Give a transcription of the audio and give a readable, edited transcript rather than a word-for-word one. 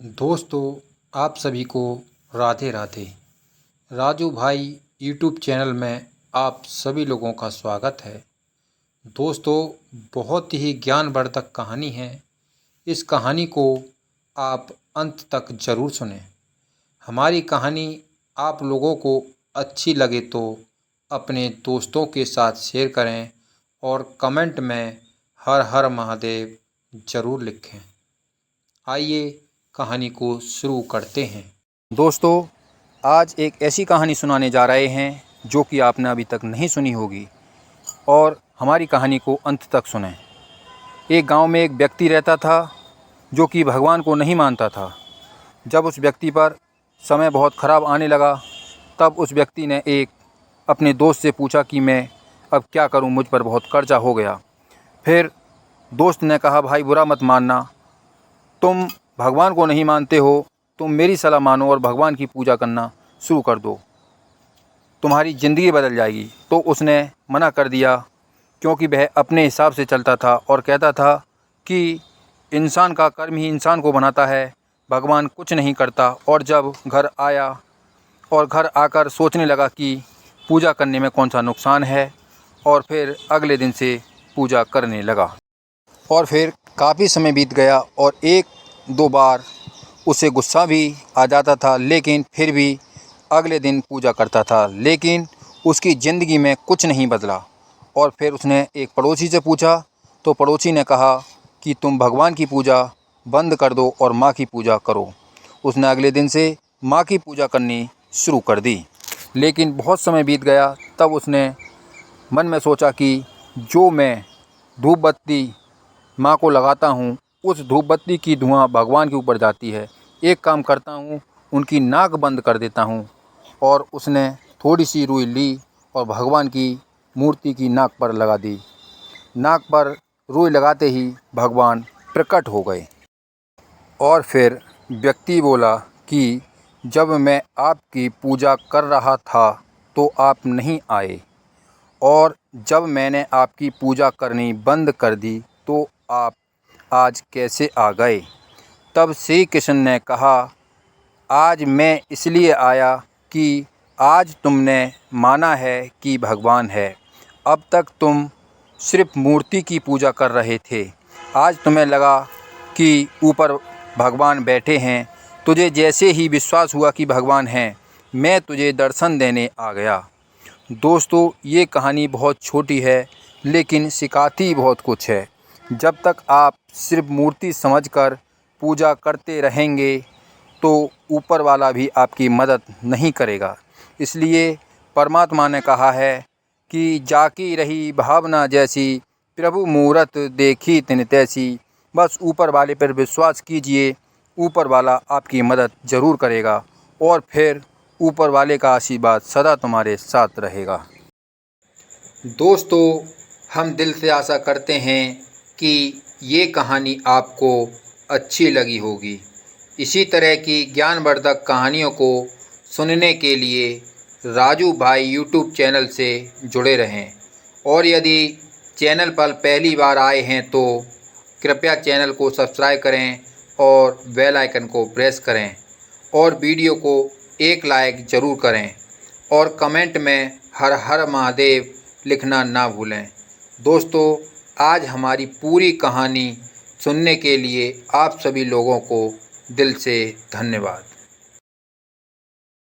दोस्तों, आप सभी को राधे राधे। राजू भाई यूट्यूब चैनल में आप सभी लोगों का स्वागत है। दोस्तों, बहुत ही ज्ञानवर्धक कहानी है। इस कहानी को आप अंत तक ज़रूर सुनें। हमारी कहानी आप लोगों को अच्छी लगे तो अपने दोस्तों के साथ शेयर करें और कमेंट में हर हर महादेव ज़रूर लिखें। आइए कहानी को शुरू करते हैं। दोस्तों, आज एक ऐसी कहानी सुनाने जा रहे हैं जो कि आपने अभी तक नहीं सुनी होगी, और हमारी कहानी को अंत तक सुनें। एक गांव में एक व्यक्ति रहता था जो कि भगवान को नहीं मानता था। जब उस व्यक्ति पर समय बहुत ख़राब आने लगा, तब उस व्यक्ति ने एक अपने दोस्त से पूछा कि मैं अब क्या करूं, मुझ पर बहुत कर्जा हो गया। फिर दोस्त ने कहा, भाई बुरा मत मानना, तुम भगवान को नहीं मानते हो, तुम मेरी सलाह मानो और भगवान की पूजा करना शुरू कर दो, तुम्हारी ज़िंदगी बदल जाएगी। तो उसने मना कर दिया, क्योंकि वह अपने हिसाब से चलता था और कहता था कि इंसान का कर्म ही इंसान को बनाता है, भगवान कुछ नहीं करता। और जब घर आया और घर आकर सोचने लगा कि पूजा करने में कौन सा नुकसान है, और फिर अगले दिन से पूजा करने लगा। और फिर काफ़ी समय बीत गया और एक दो बार उसे गुस्सा भी आ जाता था, लेकिन फिर भी अगले दिन पूजा करता था। लेकिन उसकी ज़िंदगी में कुछ नहीं बदला। और फिर उसने एक पड़ोसी से पूछा, तो पड़ोसी ने कहा कि तुम भगवान की पूजा बंद कर दो और माँ की पूजा करो। उसने अगले दिन से माँ की पूजा करनी शुरू कर दी। लेकिन बहुत समय बीत गया, तब उसने मन में सोचा कि जो मैं धूप बत्ती माँ को लगाता हूँ, उस धूप बत्ती की धुआं भगवान के ऊपर जाती है। एक काम करता हूँ, उनकी नाक बंद कर देता हूँ। और उसने थोड़ी सी रुई ली और भगवान की मूर्ति की नाक पर लगा दी। नाक पर रुई लगाते ही भगवान प्रकट हो गए। और फिर व्यक्ति बोला कि जब मैं आपकी पूजा कर रहा था तो आप नहीं आए, और जब मैंने आपकी पूजा करनी बंद कर दी तो आप आज कैसे आ गए। तब श्री कृष्ण ने कहा, आज मैं इसलिए आया कि आज तुमने माना है कि भगवान है। अब तक तुम सिर्फ मूर्ति की पूजा कर रहे थे। आज तुम्हें लगा कि ऊपर भगवान बैठे हैं। तुझे जैसे ही विश्वास हुआ कि भगवान हैं, मैं तुझे दर्शन देने आ गया। दोस्तों, ये कहानी बहुत छोटी है, लेकिन सिखाती बहुत कुछ है। जब तक आप सिर्फ मूर्ति समझकर पूजा करते रहेंगे तो ऊपर वाला भी आपकी मदद नहीं करेगा। इसलिए परमात्मा ने कहा है कि जाकी रही भावना जैसी, प्रभु मूरत देखी तिन तैसी। बस ऊपर वाले पर विश्वास कीजिए, ऊपर वाला आपकी मदद ज़रूर करेगा, और फिर ऊपर वाले का आशीर्वाद सदा तुम्हारे साथ रहेगा। दोस्तों, हम दिल से आशा करते हैं कि ये कहानी आपको अच्छी लगी होगी। इसी तरह की ज्ञानवर्धक कहानियों को सुनने के लिए राजू भाई यूट्यूब चैनल से जुड़े रहें। और यदि चैनल पर पहली बार आए हैं तो कृपया चैनल को सब्सक्राइब करें और बेल आइकन को प्रेस करें, और वीडियो को एक लाइक ज़रूर करें, और कमेंट में हर हर महादेव लिखना ना भूलें। दोस्तों, आज हमारी पूरी कहानी सुनने के लिए आप सभी लोगों को दिल से धन्यवाद।